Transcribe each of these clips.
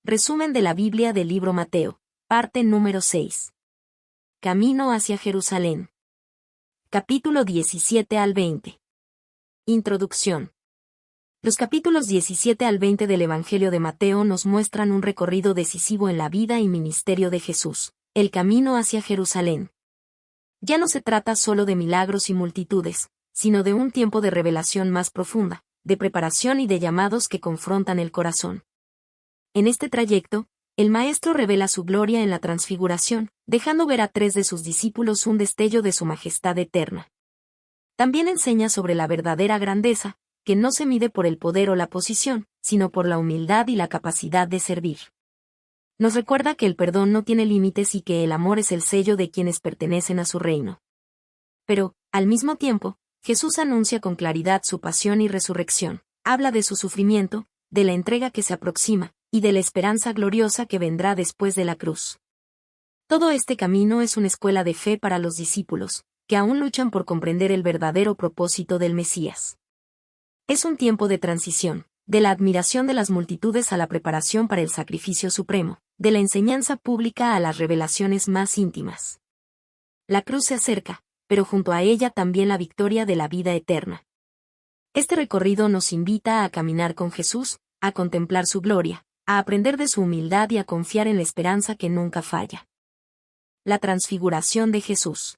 Resumen de la Biblia del libro Mateo, parte número 6. Camino hacia Jerusalén. Capítulo 17 al 20. Introducción. Los capítulos 17 al 20 del Evangelio de Mateo nos muestran un recorrido decisivo en la vida y ministerio de Jesús, el camino hacia Jerusalén. Ya no se trata solo de milagros y multitudes, sino de un tiempo de revelación más profunda, de preparación y de llamados que confrontan el corazón. En este trayecto, el Maestro revela su gloria en la transfiguración, dejando ver a 3 de sus discípulos un destello de su majestad eterna. También enseña sobre la verdadera grandeza, que no se mide por el poder o la posición, sino por la humildad y la capacidad de servir. Nos recuerda que el perdón no tiene límites y que el amor es el sello de quienes pertenecen a su reino. Pero, al mismo tiempo, Jesús anuncia con claridad su pasión y resurrección, habla de su sufrimiento, de la entrega que se aproxima, y de la esperanza gloriosa que vendrá después de la cruz. Todo este camino es una escuela de fe para los discípulos, que aún luchan por comprender el verdadero propósito del Mesías. Es un tiempo de transición, de la admiración de las multitudes a la preparación para el sacrificio supremo, de la enseñanza pública a las revelaciones más íntimas. La cruz se acerca, pero junto a ella también la victoria de la vida eterna. Este recorrido nos invita a caminar con Jesús, a contemplar su gloria, a aprender de su humildad y a confiar en la esperanza que nunca falla. La transfiguración de Jesús.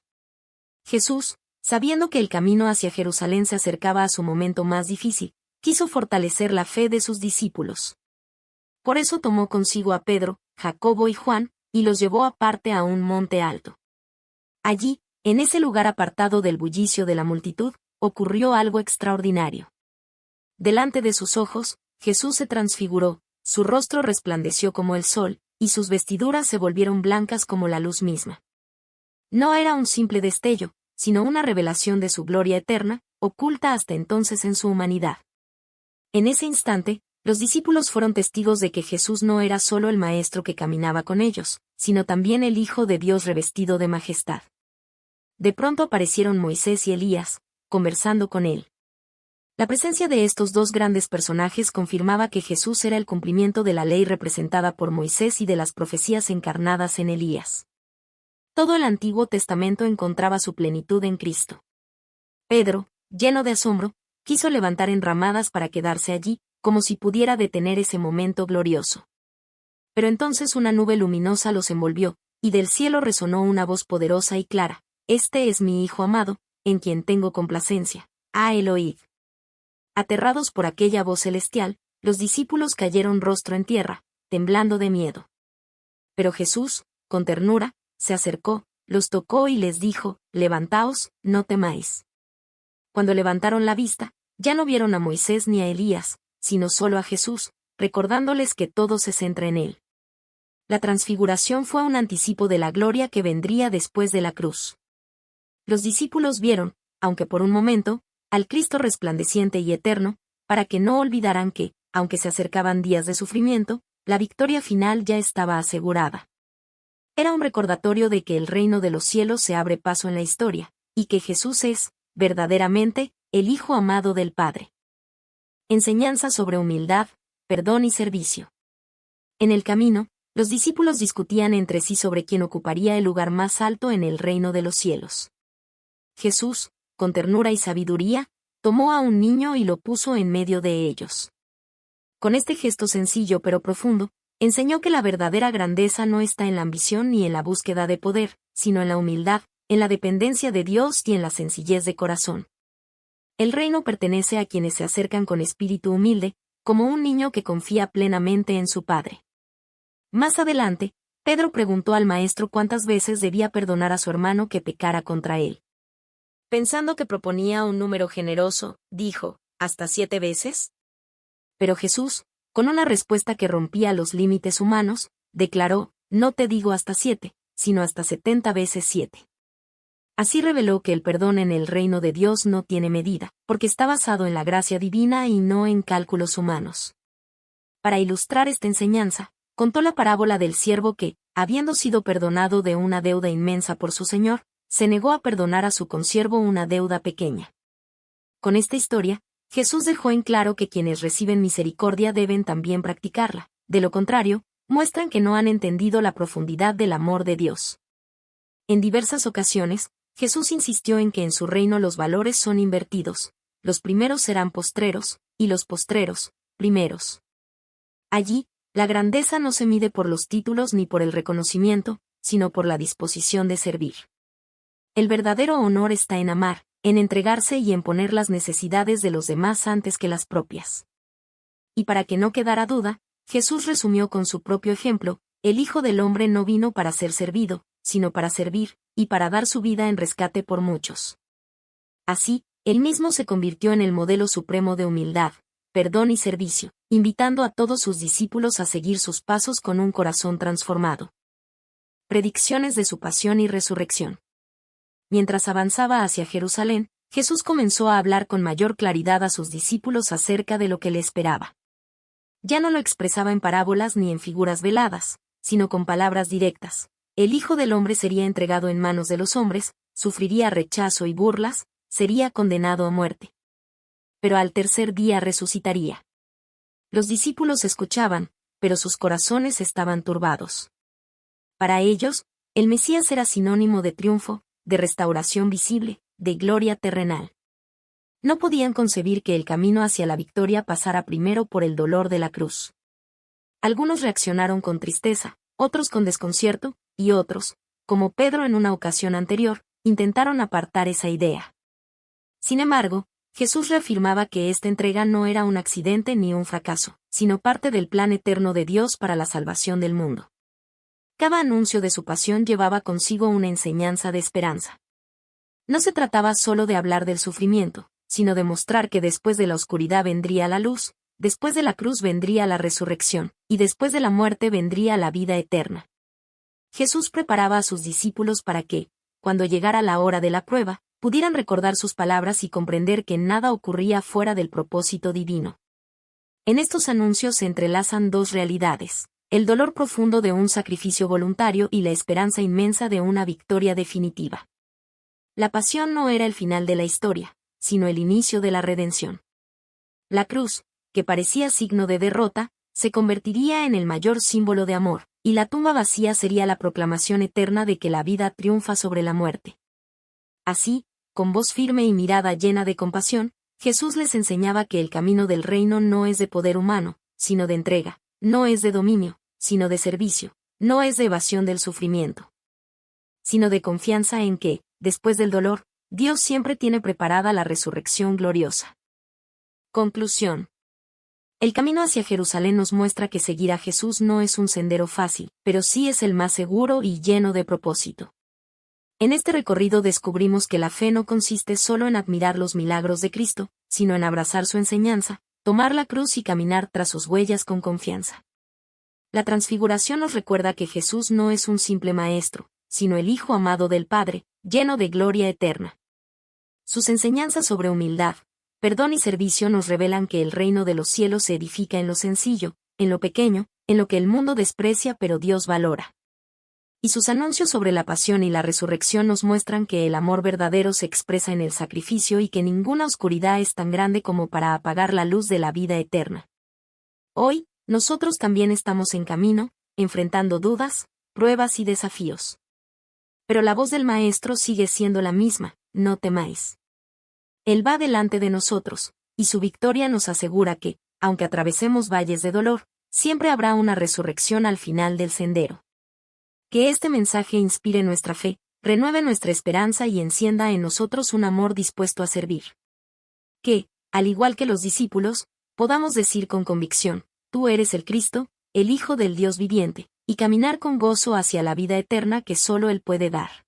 Jesús, sabiendo que el camino hacia Jerusalén se acercaba a su momento más difícil, quiso fortalecer la fe de sus discípulos. Por eso tomó consigo a Pedro, Jacobo y Juan, y los llevó aparte a un monte alto. Allí, en ese lugar apartado del bullicio de la multitud, ocurrió algo extraordinario. Delante de sus ojos, Jesús se transfiguró, su rostro resplandeció como el sol, y sus vestiduras se volvieron blancas como la luz misma. No era un simple destello, sino una revelación de su gloria eterna, oculta hasta entonces en su humanidad. En ese instante, los discípulos fueron testigos de que Jesús no era solo el Maestro que caminaba con ellos, sino también el Hijo de Dios revestido de majestad. De pronto aparecieron Moisés y Elías, conversando con él. La presencia de estos dos grandes personajes confirmaba que Jesús era el cumplimiento de la ley representada por Moisés y de las profecías encarnadas en Elías. Todo el Antiguo Testamento encontraba su plenitud en Cristo. Pedro, lleno de asombro, quiso levantar enramadas para quedarse allí, como si pudiera detener ese momento glorioso. Pero entonces una nube luminosa los envolvió, y del cielo resonó una voz poderosa y clara: «Este es mi Hijo amado, en quien tengo complacencia, el oíd». Aterrados por aquella voz celestial, los discípulos cayeron rostro en tierra, temblando de miedo. Pero Jesús, con ternura, se acercó, los tocó y les dijo: «Levantaos, no temáis». Cuando levantaron la vista, ya no vieron a Moisés ni a Elías, sino solo a Jesús, recordándoles que todo se centra en él. La transfiguración fue un anticipo de la gloria que vendría después de la cruz. Los discípulos vieron, aunque por un momento, al Cristo resplandeciente y eterno, para que no olvidaran que, aunque se acercaban días de sufrimiento, la victoria final ya estaba asegurada. Era un recordatorio de que el reino de los cielos se abre paso en la historia, y que Jesús es, verdaderamente, el Hijo amado del Padre. Enseñanza sobre humildad, perdón y servicio. En el camino, los discípulos discutían entre sí sobre quién ocuparía el lugar más alto en el reino de los cielos. Jesús, con ternura y sabiduría, tomó a un niño y lo puso en medio de ellos. Con este gesto sencillo pero profundo, enseñó que la verdadera grandeza no está en la ambición ni en la búsqueda de poder, sino en la humildad, en la dependencia de Dios y en la sencillez de corazón. El reino pertenece a quienes se acercan con espíritu humilde, como un niño que confía plenamente en su Padre. Más adelante, Pedro preguntó al Maestro cuántas veces debía perdonar a su hermano que pecara contra él. Pensando que proponía un número generoso, dijo: ¿hasta 7 veces? Pero Jesús, con una respuesta que rompía los límites humanos, declaró: no te digo hasta 7, sino hasta 70 veces 7. Así reveló que el perdón en el reino de Dios no tiene medida, porque está basado en la gracia divina y no en cálculos humanos. Para ilustrar esta enseñanza, contó la parábola del siervo que, habiendo sido perdonado de una deuda inmensa por su señor, se negó a perdonar a su consiervo una deuda pequeña. Con esta historia, Jesús dejó en claro que quienes reciben misericordia deben también practicarla, de lo contrario, muestran que no han entendido la profundidad del amor de Dios. En diversas ocasiones, Jesús insistió en que en su reino los valores son invertidos, los primeros serán postreros, y los postreros, primeros. Allí, la grandeza no se mide por los títulos ni por el reconocimiento, sino por la disposición de servir. El verdadero honor está en amar, en entregarse y en poner las necesidades de los demás antes que las propias. Y para que no quedara duda, Jesús resumió con su propio ejemplo: el Hijo del Hombre no vino para ser servido, sino para servir, y para dar su vida en rescate por muchos. Así, él mismo se convirtió en el modelo supremo de humildad, perdón y servicio, invitando a todos sus discípulos a seguir sus pasos con un corazón transformado. Predicciones de su pasión y resurrección. Mientras avanzaba hacia Jerusalén, Jesús comenzó a hablar con mayor claridad a sus discípulos acerca de lo que le esperaba. Ya no lo expresaba en parábolas ni en figuras veladas, sino con palabras directas. El Hijo del Hombre sería entregado en manos de los hombres, sufriría rechazo y burlas, sería condenado a muerte. Pero al tercer día resucitaría. Los discípulos escuchaban, pero sus corazones estaban turbados. Para ellos, el Mesías era sinónimo de triunfo, de restauración visible, de gloria terrenal. No podían concebir que el camino hacia la victoria pasara primero por el dolor de la cruz. Algunos reaccionaron con tristeza, otros con desconcierto, y otros, como Pedro en una ocasión anterior, intentaron apartar esa idea. Sin embargo, Jesús reafirmaba que esta entrega no era un accidente ni un fracaso, sino parte del plan eterno de Dios para la salvación del mundo. Cada anuncio de su pasión llevaba consigo una enseñanza de esperanza. No se trataba solo de hablar del sufrimiento, sino de mostrar que después de la oscuridad vendría la luz, después de la cruz vendría la resurrección, y después de la muerte vendría la vida eterna. Jesús preparaba a sus discípulos para que, cuando llegara la hora de la prueba, pudieran recordar sus palabras y comprender que nada ocurría fuera del propósito divino. En estos anuncios se entrelazan dos realidades: el dolor profundo de un sacrificio voluntario y la esperanza inmensa de una victoria definitiva. La pasión no era el final de la historia, sino el inicio de la redención. La cruz, que parecía signo de derrota, se convertiría en el mayor símbolo de amor, y la tumba vacía sería la proclamación eterna de que la vida triunfa sobre la muerte. Así, con voz firme y mirada llena de compasión, Jesús les enseñaba que el camino del reino no es de poder humano, sino de entrega, no es de dominio, sino de servicio, no es de evasión del sufrimiento, sino de confianza en que, después del dolor, Dios siempre tiene preparada la resurrección gloriosa. Conclusión. El camino hacia Jerusalén nos muestra que seguir a Jesús no es un sendero fácil, pero sí es el más seguro y lleno de propósito. En este recorrido descubrimos que la fe no consiste solo en admirar los milagros de Cristo, sino en abrazar su enseñanza, tomar la cruz y caminar tras sus huellas con confianza. La transfiguración nos recuerda que Jesús no es un simple maestro, sino el Hijo amado del Padre, lleno de gloria eterna. Sus enseñanzas sobre humildad, perdón y servicio nos revelan que el reino de los cielos se edifica en lo sencillo, en lo pequeño, en lo que el mundo desprecia pero Dios valora. Y sus anuncios sobre la pasión y la resurrección nos muestran que el amor verdadero se expresa en el sacrificio y que ninguna oscuridad es tan grande como para apagar la luz de la vida eterna. Hoy, nosotros también estamos en camino, enfrentando dudas, pruebas y desafíos. Pero la voz del Maestro sigue siendo la misma: no temáis. Él va delante de nosotros, y su victoria nos asegura que, aunque atravesemos valles de dolor, siempre habrá una resurrección al final del sendero. Que este mensaje inspire nuestra fe, renueve nuestra esperanza y encienda en nosotros un amor dispuesto a servir. Que, al igual que los discípulos, podamos decir con convicción: tú eres el Cristo, el Hijo del Dios viviente, y caminar con gozo hacia la vida eterna que solo Él puede dar.